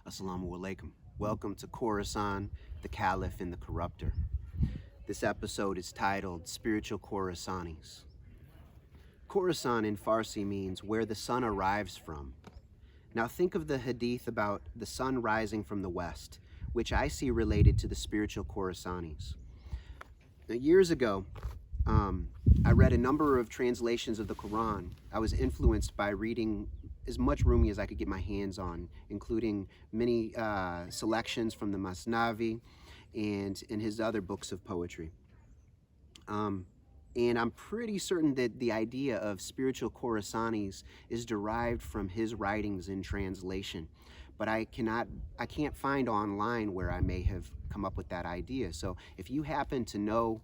Assalamu alaikum. Welcome to Khorasan, the Caliph and the Corruptor. This episode is titled Spiritual Khorasanis. Khorasan in Farsi means where the sun arrives from. Now think of the hadith about the sun rising from the west, which I see related to the spiritual Khorasanis. Now, years ago, I read a number of translations of the Quran. I was influenced by reading as much Rumi as I could get my hands on, including many selections from the Masnavi and in his other books of poetry. And I'm pretty certain that the idea of spiritual Khorasanis is derived from his writings in translation. But I can't find online where I may have come up with that idea. So if you happen to know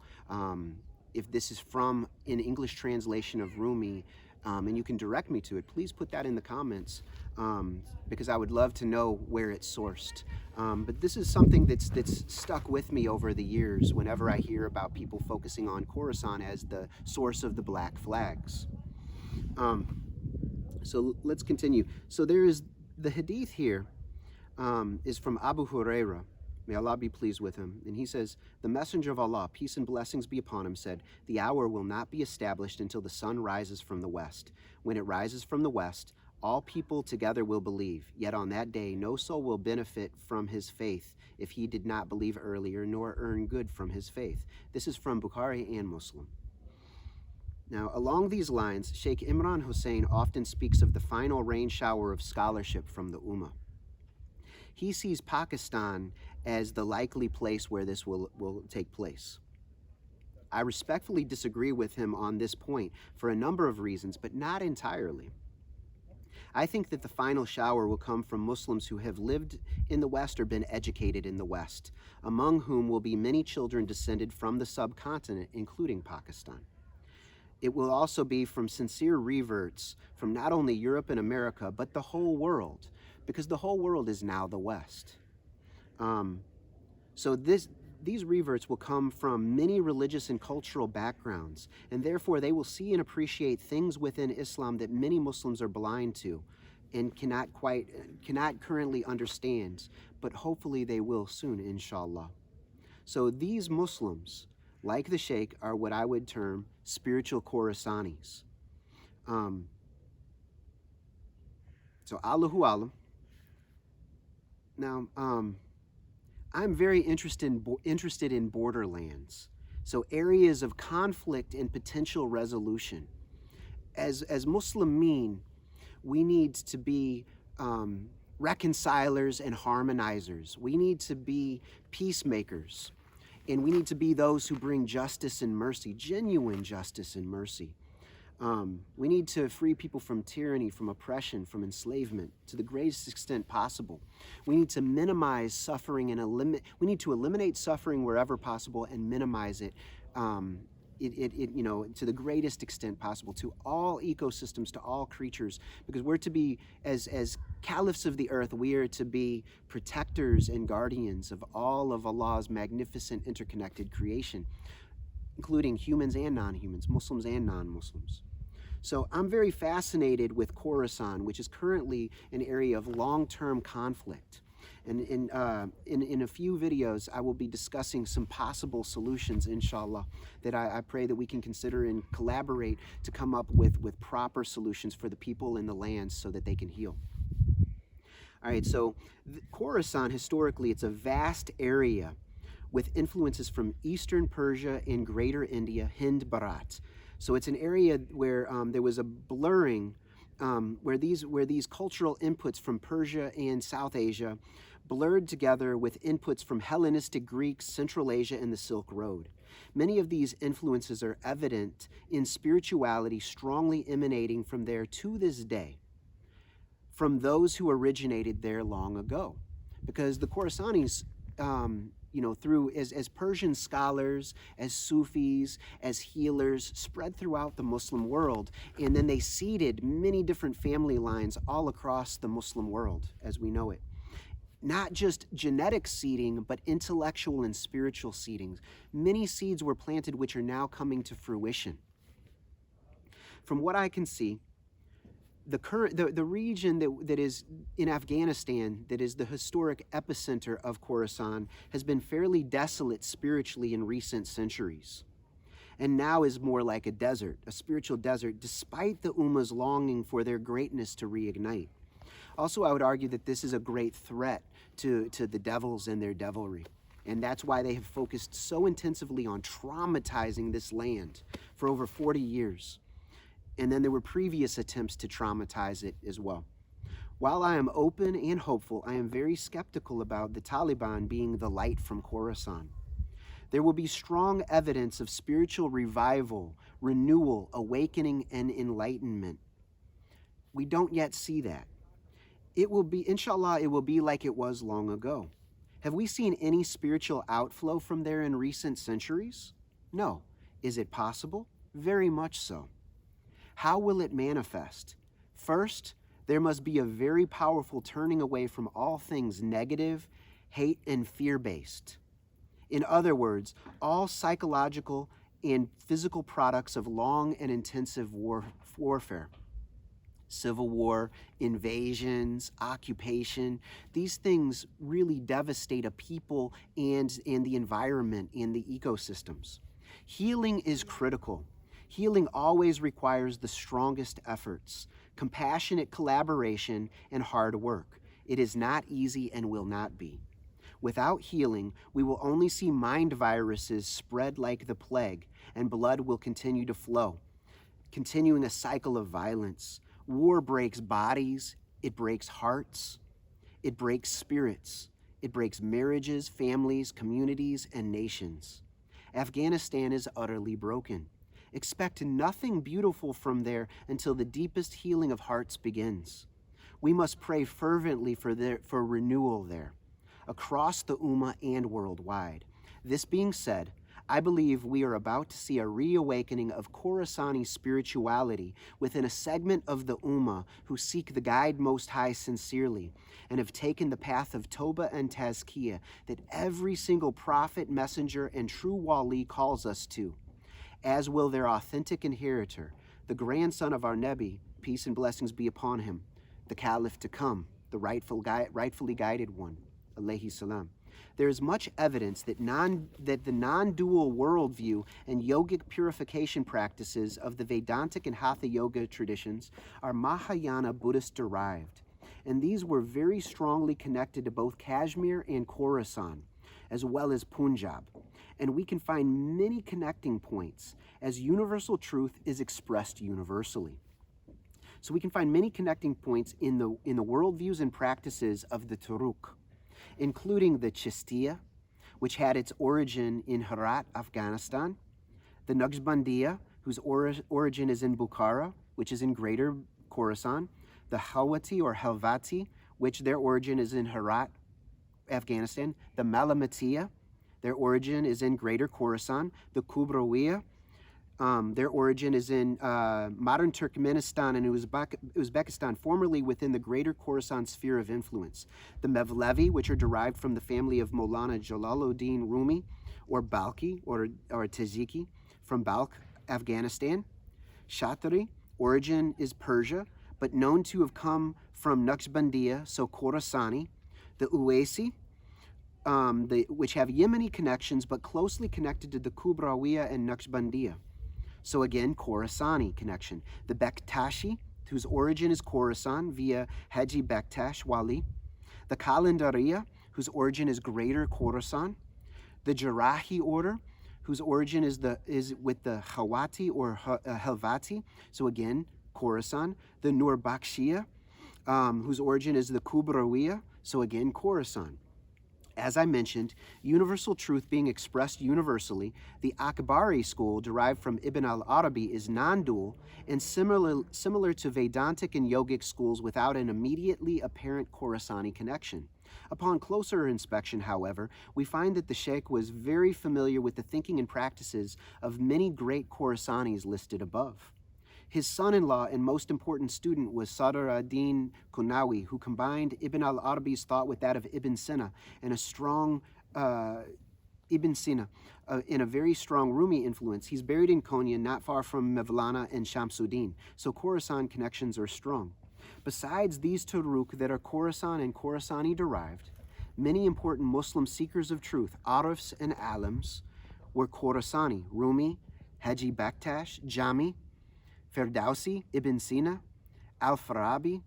if this is from an English translation of Rumi, and you can direct me to it, please put that in the comments, because I would love to know where it's sourced. But this is something that's stuck with me over the years whenever I hear about people focusing on Khorasan as the source of the black flags. So let's continue. So there is the hadith here, is from Abu Huraira. May Allah be pleased with him. And he says, the Messenger of Allah, peace and blessings be upon him, said, the hour will not be established until the sun rises from the west. When it rises from the west, all people together will believe. Yet on that day, no soul will benefit from his faith if he did not believe earlier, nor earn good from his faith. This is from Bukhari and Muslim. Now, along these lines, Sheikh Imran Hussein often speaks of the final rain shower of scholarship from the Ummah. He sees Pakistan as the likely place where this will take place. I respectfully disagree with him on this point for a number of reasons, but not entirely. I think that the final shower will come from Muslims who have lived in the West or been educated in the West, among whom will be many children descended from the subcontinent, including Pakistan. It will also be from sincere reverts from not only Europe and America, but the whole world, because the whole world is now the West. So these reverts will come from many religious and cultural backgrounds, and therefore they will see and appreciate things within Islam that many Muslims are blind to and cannot currently understand, but hopefully they will soon, inshallah. So these Muslims, like the Sheikh, are what I would term spiritual Khorasanis. So Allahu Alam. Now, I'm very interested in borderlands, so areas of conflict and potential resolution. As Muslimin, we need to be reconcilers and harmonizers. We need to be peacemakers, and we need to be those who bring justice and mercy, genuine justice and mercy. We need to free people from tyranny, from oppression, from enslavement to the greatest extent possible. We need to minimize suffering and eliminate suffering wherever possible and minimize it, to the greatest extent possible to all ecosystems, to all creatures, because we're to be, as caliphs of the earth, we are to be protectors and guardians of all of Allah's magnificent interconnected creation, including humans and non-humans, Muslims and non-Muslims. So I'm very fascinated with Khorasan, which is currently an area of long-term conflict. And in a few videos, I will be discussing some possible solutions, inshallah, that I pray that we can consider and collaborate to come up with proper solutions for the people in the lands so that they can heal. All right, so Khorasan, historically, it's a vast area with influences from Eastern Persia and Greater India, Hind Bharat. So it's an area where there was a blurring, where these cultural inputs from Persia and South Asia blurred together with inputs from Hellenistic Greeks, Central Asia, and the Silk Road. Many of these influences are evident in spirituality strongly emanating from there to this day, from those who originated there long ago. Because the Khorasanis, through as Persian scholars, as Sufis, as healers, spread throughout the Muslim world, and then they seeded many different family lines all across the Muslim world as we know it. Not just genetic seeding, but intellectual and spiritual seedings. Many seeds were planted which are now coming to fruition. From what I can see, the region that is in Afghanistan, that is the historic epicenter of Khorasan, has been fairly desolate spiritually in recent centuries, and now is more like a desert, a spiritual desert, despite the Ummah's longing for their greatness to reignite. Also, I would argue that this is a great threat to the devils and their devilry. And that's why they have focused so intensively on traumatizing this land for over 40 years. And then there were previous attempts to traumatize it as well. While I am open and hopeful, I am very skeptical about the Taliban being the light from Khorasan. There will be strong evidence of spiritual revival, renewal, awakening, and enlightenment. We don't yet see that. It will be, inshallah, it will be like it was long ago. Have we seen any spiritual outflow from there in recent centuries? No. Is it possible? Very much so. How will it manifest? First, there must be a very powerful turning away from all things negative, hate, and fear-based. In other words, all psychological and physical products of long and intensive warfare. Civil war, invasions, occupation, these things really devastate a people and the environment and the ecosystems. Healing is critical. Healing always requires the strongest efforts, compassionate collaboration, and hard work. It is not easy and will not be. Without healing, we will only see mind viruses spread like the plague, and blood will continue to flow, continuing a cycle of violence. War breaks bodies, it breaks hearts, it breaks spirits, it breaks marriages, families, communities, and nations. Afghanistan is utterly broken. Expect nothing beautiful from there until the deepest healing of hearts begins. We must pray fervently for renewal there, across the Ummah and worldwide. This being said, I believe we are about to see a reawakening of Khorasani spirituality within a segment of the Ummah who seek the guide Most High sincerely and have taken the path of Toba and Tazkiyah that every single prophet, messenger, and true wali calls us to, as will their authentic inheritor, the grandson of our Nebi, peace and blessings be upon him, the Caliph to come, the rightfully guided one, alayhi salam. There is much evidence that the non-dual worldview and yogic purification practices of the Vedantic and Hatha Yoga traditions are Mahayana Buddhist derived, and these were very strongly connected to both Kashmir and Khorasan, as well as Punjab. And we can find many connecting points as universal truth is expressed universally. So we can find many connecting points in the worldviews and practices of the Turuk, including the Chistiya, which had its origin in Herat, Afghanistan, the Naqshbandiya, whose origin is in Bukhara, which is in Greater Khorasan, the Halwati or Helvati, which their origin is in Herat, Afghanistan, the Malamatiya, their origin is in Greater Khorasan, the Kubrawiya, their origin is in modern Turkmenistan and Uzbekistan, formerly within the Greater Khorasan sphere of influence. The Mevlevi, which are derived from the family of Maulana Jalaluddin Rumi, or Balkhi, or Taziki, from Balkh, Afghanistan. Shatri, origin is Persia, but known to have come from Naqshbandiya, so Khorasani. The Uwaisi, which have Yemeni connections, but closely connected to the Kubrawiya and Naqshbandiya. So again, Khorasani connection. The Bektashi, whose origin is Khorasan via Haji Bektash Wali. The Kalandariya, whose origin is Greater Khorasan. The Jarahi order, whose origin is with the Hawati or Helvati. So again, Khorasan. The Nurbakshiya, whose origin is the Kubrawiya. So again, Khorasan. As I mentioned, universal truth being expressed universally, the Akbari school derived from Ibn al-Arabi is non-dual and similar to Vedantic and yogic schools without an immediately apparent Khorasani connection. Upon closer inspection, however, we find that the Sheikh was very familiar with the thinking and practices of many great Khorasanis listed above. His son-in-law and most important student was Sadr ad-Din Kunawi, who combined Ibn al-Arabi's thought with that of Ibn Sina in a strong Ibn Sina, in a very strong Rumi influence. He's buried in Konya, not far from Mevlana and Shamsuddin, so Khorasan connections are strong. Besides these Turuk that are Khorasan and Khorasani derived, many important Muslim seekers of truth, Arifs and Alims, were Khorasani: Rumi, Haji Bektash, Jami, Ferdowsi, Ibn Sina, Al-Farabi,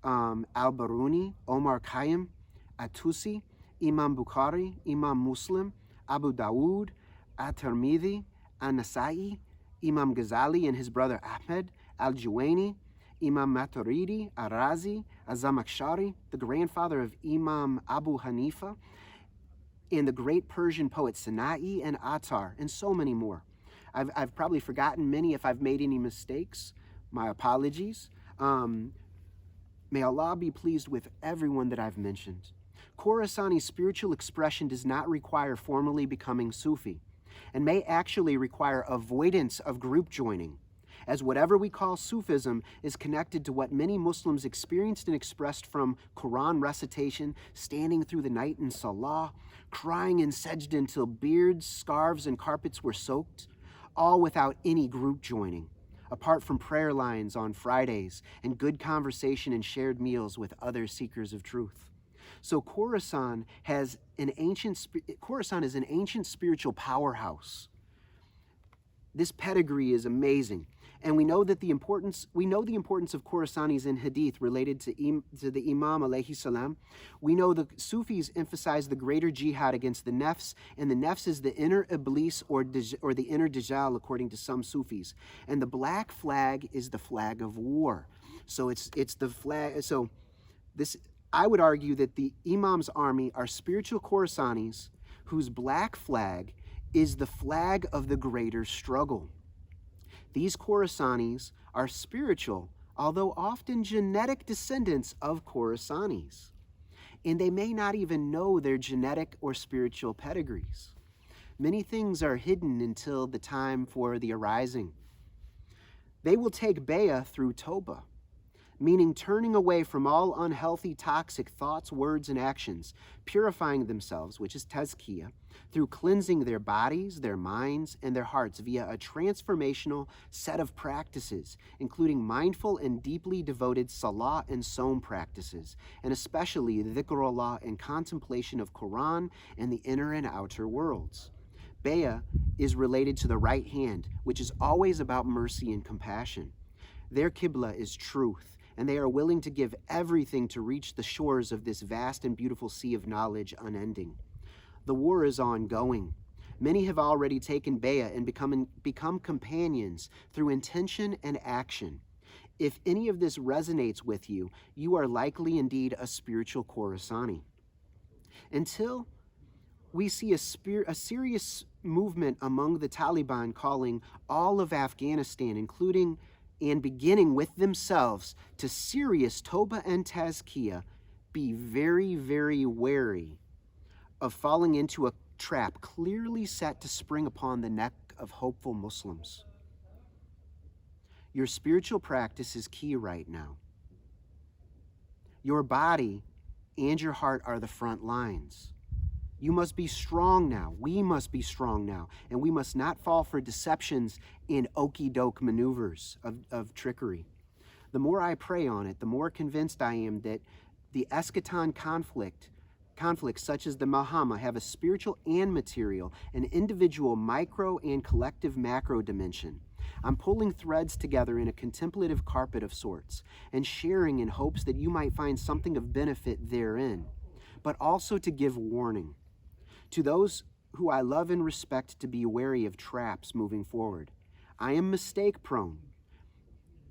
Al-Baruni, Omar Khayyam, Atusi, Imam Bukhari, Imam Muslim, Abu Dawood, At-Tirmidhi, An-Nasai, Imam Ghazali and his brother Ahmed, Al-Juwayni, Imam Maturidi, Ar-Razi, Az-Zamakhshari, the grandfather of Imam Abu Hanifa, and the great Persian poet Sana'i and Attar, and so many more. I've probably forgotten many. If I've made any mistakes, my apologies. May Allah be pleased with everyone that I've mentioned. Khorasani's spiritual expression does not require formally becoming Sufi, and may actually require avoidance of group joining, as whatever we call Sufism is connected to what many Muslims experienced and expressed from Quran recitation, standing through the night in Salah, crying in Sajda until beards, scarves, and carpets were soaked, all without any group joining, apart from prayer lines on Fridays and good conversation and shared meals with other seekers of truth. So Khorasan is an ancient spiritual powerhouse. This pedigree is amazing. And we know the importance of Khorasanis in hadith related to the Imam alayhi salam. We know the Sufis emphasize the greater jihad against the nafs, and the nafs is the inner iblis or the inner dajjal according to some Sufis. And the black flag is the flag of war. So it's the flag. So this, I would argue that the Imam's army are spiritual Khorasanis whose black flag is the flag of the greater struggle. These Khorasanis are spiritual, although often genetic descendants of Khorasanis, and they may not even know their genetic or spiritual pedigrees. Many things are hidden until the time for the arising. They will take bayah through Toba, meaning turning away from all unhealthy, toxic thoughts, words, and actions, purifying themselves, which is tazkiyah, through cleansing their bodies, their minds, and their hearts via a transformational set of practices, including mindful and deeply devoted salah and som practices, and especially dhikrullah and contemplation of Quran and the inner and outer worlds. Bayah is related to the right hand, which is always about mercy and compassion. Their qibla is truth, and they are willing to give everything to reach the shores of this vast and beautiful sea of knowledge unending. The war is ongoing. Many have already taken bayah and become companions through intention and action. If any of this resonates with you, you are likely indeed a spiritual Khorasani. Until we see a serious movement among the Taliban calling all of Afghanistan, including and beginning with themselves, to serious Toba and Tazkiyah, be very, very wary of falling into a trap clearly set to spring upon the neck of hopeful Muslims. Your spiritual practice is key right now. Your body and your heart are the front lines. You must be strong now. We must be strong now. And we must not fall for deceptions and okey-doke maneuvers of trickery. The more I pray on it, the more convinced I am that the eschaton conflicts such as the Malhama have a spiritual and material, an individual micro and collective macro dimension. I'm pulling threads together in a contemplative carpet of sorts and sharing in hopes that you might find something of benefit therein, but also to give warning to those who I love and respect to be wary of traps moving forward. I am mistake prone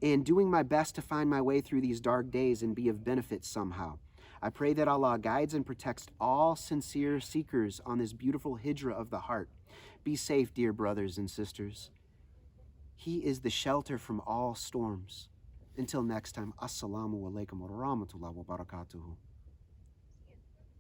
and doing my best to find my way through these dark days and be of benefit somehow. I pray that Allah guides and protects all sincere seekers on this beautiful hijrah of the heart. Be safe, dear brothers and sisters. He is the shelter from all storms. Until next time, Assalamu alaikum wa rahmatullahi wa barakatuhu.